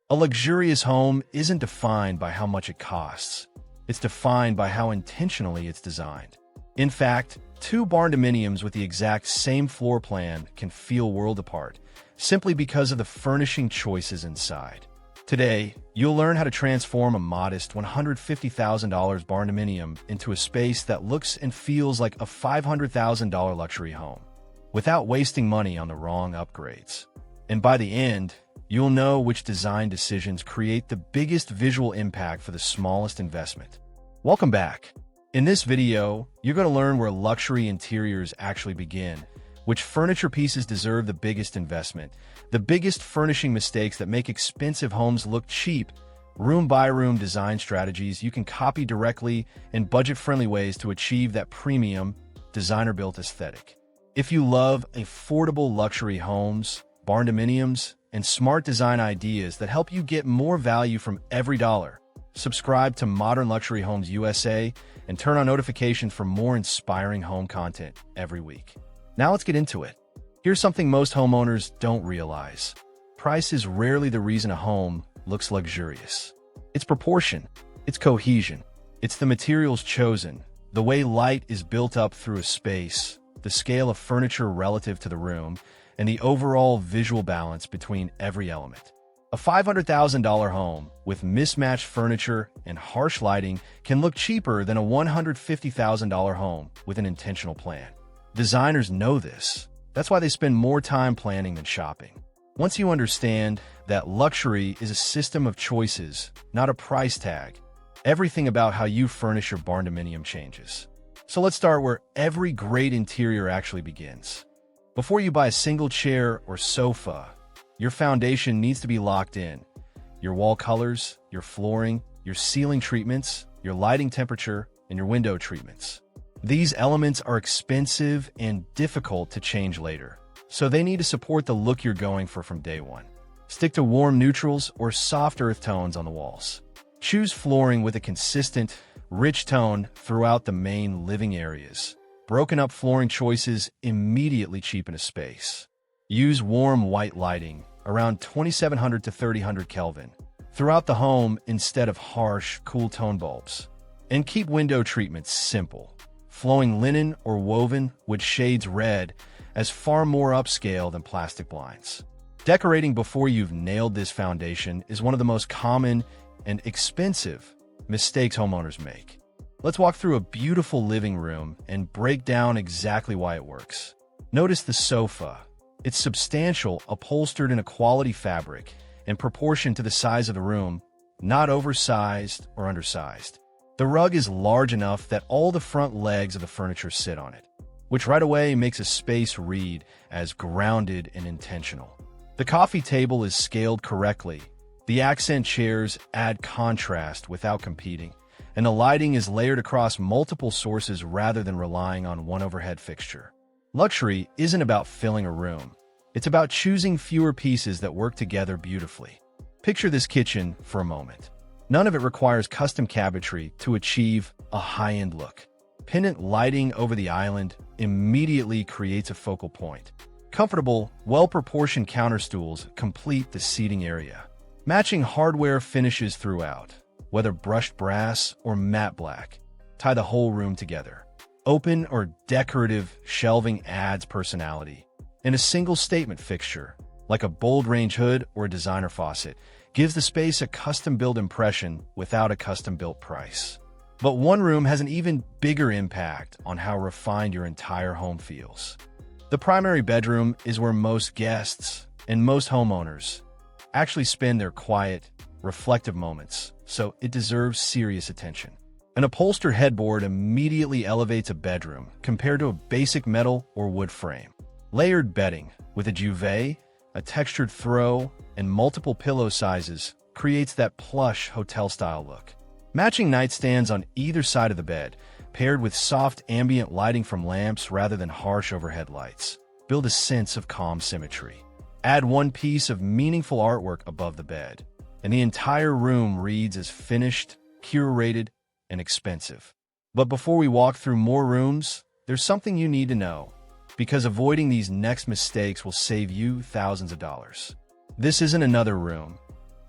A luxurious home isn't defined by how much it costs. It's defined by how intentionally it's designed. In fact, two Barndominiums with the exact same floor plan can feel worlds apart, simply because of the furnishing choices inside. Today, you'll learn how to transform a modest $150,000 Barndominium into a space that looks and feels like a $500,000 luxury home, without wasting money on the wrong upgrades. And by the end, you'll know which design decisions create the biggest visual impact for the smallest investment. Welcome back. In this video, you're going to learn where luxury interiors actually begin, which furniture pieces deserve the biggest investment, the biggest furnishing mistakes that make expensive homes look cheap, room-by-room design strategies you can copy directly, and budget-friendly ways to achieve that premium, designer-built aesthetic. If you love affordable luxury homes, Barndominiums, and smart design ideas that help you get more value from every dollar, subscribe to Modern Luxury Homes USA and turn on notifications for more inspiring home content every week. Now let's get into it. Here's something most homeowners don't realize. Price is rarely the reason a home looks luxurious. It's proportion, it's cohesion, it's the materials chosen, the way light is built up through a space, the scale of furniture relative to the room, and the overall visual balance between every element. A $500,000 home with mismatched furniture and harsh lighting can look cheaper than a $150,000 home with an intentional plan. Designers know this. That's why they spend more time planning than shopping. Once you understand that luxury is a system of choices, not a price tag, everything about how you furnish your Barndominium changes. So let's start where every great interior actually begins. Before you buy a single chair or sofa, your foundation needs to be locked in. Your wall colors, your flooring, your ceiling treatments, your lighting temperature, and your window treatments. These elements are expensive and difficult to change later, so they need to support the look you're going for from day one. Stick to warm neutrals or soft earth tones on the walls. Choose flooring with a consistent, rich tone throughout the main living areas. Broken up flooring choices immediately cheapen a space. Use warm white lighting, around 2700 to 3000 Kelvin, throughout the home instead of harsh, cool tone bulbs. And keep window treatments simple. Flowing linen or woven with shades red as far more upscale than plastic blinds. Decorating before you've nailed this foundation is one of the most common and expensive mistakes homeowners make. Let's walk through a beautiful living room and break down exactly why it works. Notice the sofa. It's substantial, upholstered in a quality fabric, in proportion to the size of the room, not oversized or undersized. The rug is large enough that all the front legs of the furniture sit on it, which right away makes a space read as grounded and intentional. The coffee table is scaled correctly. The accent chairs add contrast without competing, and the lighting is layered across multiple sources rather than relying on one overhead fixture. Luxury isn't about filling a room. It's about choosing fewer pieces that work together beautifully. Picture this kitchen for a moment. None of it requires custom cabinetry to achieve a high-end look. Pendant lighting over the island immediately creates a focal point. Comfortable, well-proportioned counter stools complete the seating area. Matching hardware finishes throughout, whether brushed brass or matte black, tie the whole room together. Open or decorative shelving adds personality. And a single statement fixture, like a bold range hood or a designer faucet, gives the space a custom-built impression without a custom-built price. But one room has an even bigger impact on how refined your entire home feels. The primary bedroom is where most guests and most homeowners actually spend their quiet, reflective moments, so it deserves serious attention. An upholstered headboard immediately elevates a bedroom compared to a basic metal or wood frame. Layered bedding with a duvet, a textured throw, and multiple pillow sizes creates that plush hotel-style look. Matching nightstands on either side of the bed, paired with soft ambient lighting from lamps rather than harsh overhead lights, build a sense of calm symmetry. Add one piece of meaningful artwork above the bed, and the entire room reads as finished, curated, and expensive. But before we walk through more rooms, there's something you need to know, because avoiding these next mistakes will save you thousands of dollars. This isn't another room.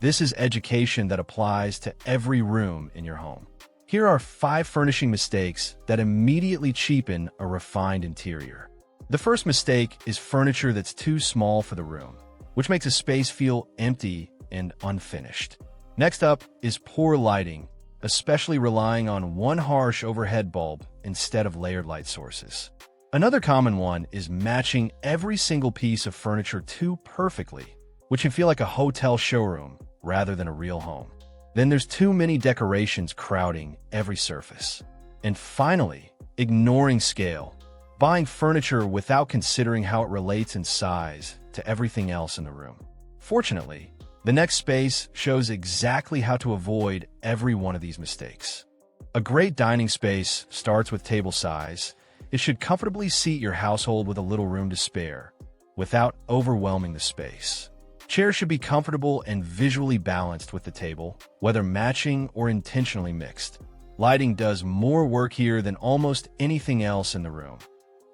This is education that applies to every room in your home. Here are 5 furnishing mistakes that immediately cheapen a refined interior. The first mistake is furniture that's too small for the room, which makes a space feel empty and unfinished. Next up is poor lighting, especially relying on one harsh overhead bulb instead of layered light sources. Another common one is matching every single piece of furniture too perfectly, which can feel like a hotel showroom rather than a real home. Then there's too many decorations crowding every surface. And finally, ignoring scale, buying furniture without considering how it relates in size to everything else in the room. Fortunately, the next space shows exactly how to avoid every one of these mistakes. A great dining space starts with table size. It should comfortably seat your household with a little room to spare, without overwhelming the space. Chairs should be comfortable and visually balanced with the table, whether matching or intentionally mixed. Lighting does more work here than almost anything else in the room.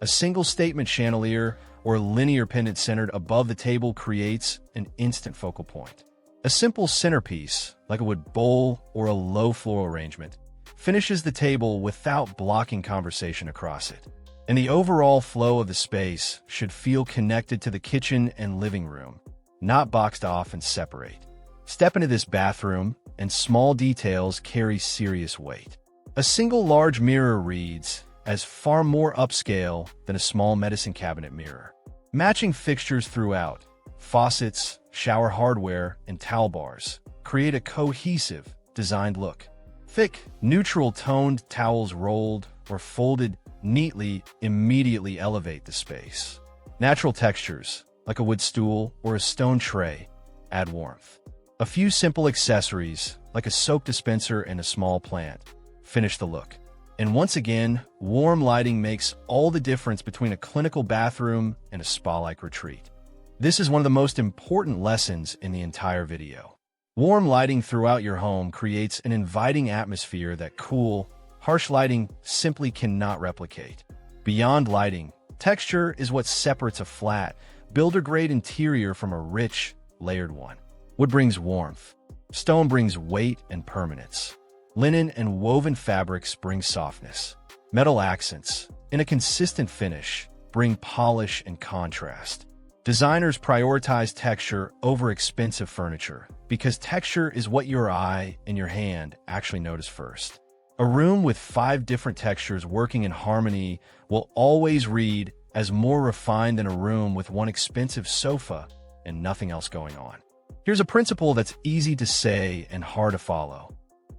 A single statement chandelier or linear pendant centered above the table creates an instant focal point. A simple centerpiece, like a wood bowl or a low floral arrangement, finishes the table without blocking conversation across it. And the overall flow of the space should feel connected to the kitchen and living room, not boxed off and separate. Step into this bathroom, and small details carry serious weight. A single large mirror reads as far more upscale than a small medicine cabinet mirror. Matching fixtures throughout, faucets, shower hardware, and towel bars, create a cohesive, designed look. Thick, neutral-toned towels rolled or folded neatly immediately elevate the space. Natural textures, like a wood stool or a stone tray, add warmth. A few simple accessories, like a soap dispenser and a small plant, finish the look. And once again, warm lighting makes all the difference between a clinical bathroom and a spa-like retreat. This is one of the most important lessons in the entire video. Warm lighting throughout your home creates an inviting atmosphere that cool, harsh lighting simply cannot replicate. Beyond lighting, texture is what separates a flat, builder-grade interior from a rich, layered one. Wood brings warmth. Stone brings weight and permanence. Linen and woven fabrics bring softness. Metal accents, in a consistent finish, bring polish and contrast. Designers prioritize texture over expensive furniture because texture is what your eye and your hand actually notice first. A room with 5 different textures working in harmony will always read as more refined than a room with one expensive sofa and nothing else going on. Here's a principle that's easy to say and hard to follow.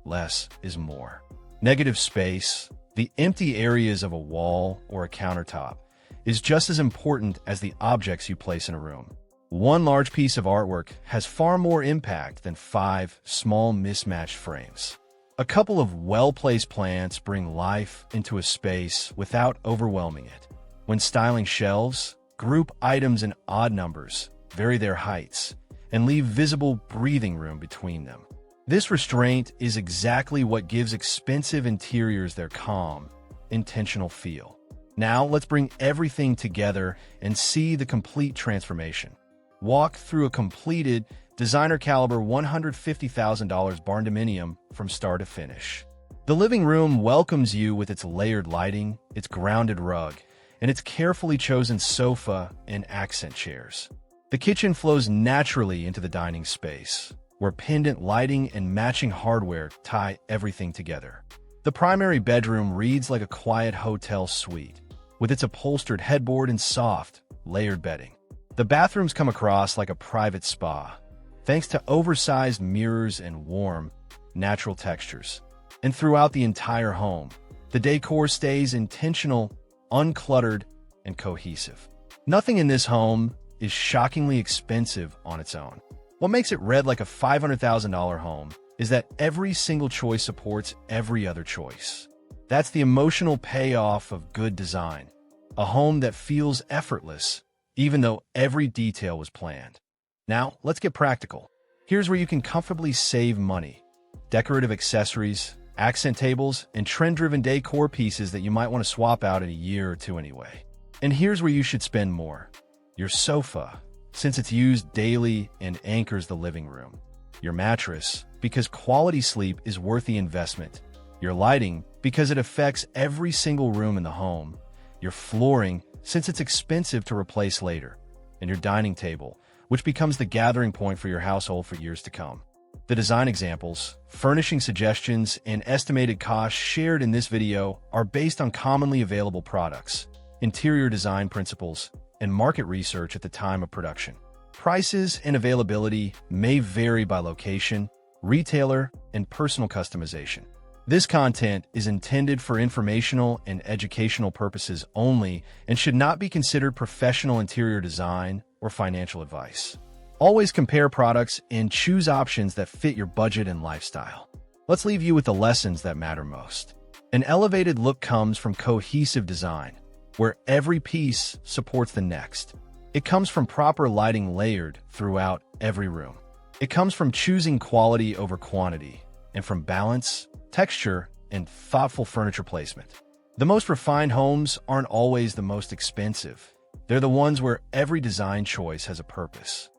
Less is more. Negative space, the empty areas of a wall or a countertop, is just as important as the objects you place in a room. One large piece of artwork has far more impact than 5 small mismatched frames. A couple of well-placed plants bring life into a space without overwhelming it. When styling shelves, group items in odd numbers, vary their heights, and leave visible breathing room between them. This restraint is exactly what gives expensive interiors their calm, intentional feel. Now let's bring everything together and see the complete transformation. Walk through a completed, designer-caliber $150,000 Barndominium from start to finish. The living room welcomes you with its layered lighting, its grounded rug, and its carefully chosen sofa and accent chairs. The kitchen flows naturally into the dining space, where pendant lighting and matching hardware tie everything together. The primary bedroom reads like a quiet hotel suite, with its upholstered headboard and soft, layered bedding. The bathrooms come across like a private spa, thanks to oversized mirrors and warm, natural textures. And throughout the entire home, the decor stays intentional, uncluttered, and cohesive. Nothing in this home is shockingly expensive on its own. What makes it read like a $500,000 home is that every single choice supports every other choice. That's the emotional payoff of good design. A home that feels effortless, even though every detail was planned. Now, let's get practical. Here's where you can comfortably save money. Decorative accessories, accent tables, and trend-driven decor pieces that you might want to swap out in a year or two anyway. And here's where you should spend more. Your sofa, since it's used daily and anchors the living room. Your mattress, because quality sleep is worth the investment. Your lighting, because it affects every single room in the home. Your flooring, since it's expensive to replace later. And your dining table, which becomes the gathering point for your household for years to come. The design examples, furnishing suggestions, and estimated costs shared in this video are based on commonly available products, interior design principles, and market research at the time of production. Prices and availability may vary by location, retailer, and personal customization. This content is intended for informational and educational purposes only and should not be considered professional interior design or financial advice. Always compare products and choose options that fit your budget and lifestyle. Let's leave you with the lessons that matter most. An elevated look comes from cohesive design, where every piece supports the next. It comes from proper lighting layered throughout every room. It comes from choosing quality over quantity, and from balance, texture, and thoughtful furniture placement. The most refined homes aren't always the most expensive. They're the ones where every design choice has a purpose.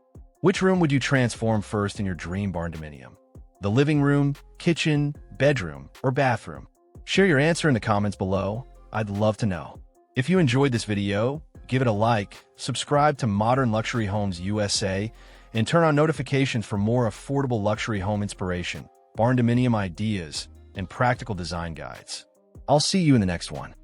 Which room would you transform first in your dream barndominium? The living room, kitchen, bedroom, or bathroom? Share your answer in the comments below. I'd love to know. If you enjoyed this video, give it a like, subscribe to Modern Luxury Homes USA, and turn on notifications for more affordable luxury home inspiration, barndominium ideas, and practical design guides. I'll see you in the next one.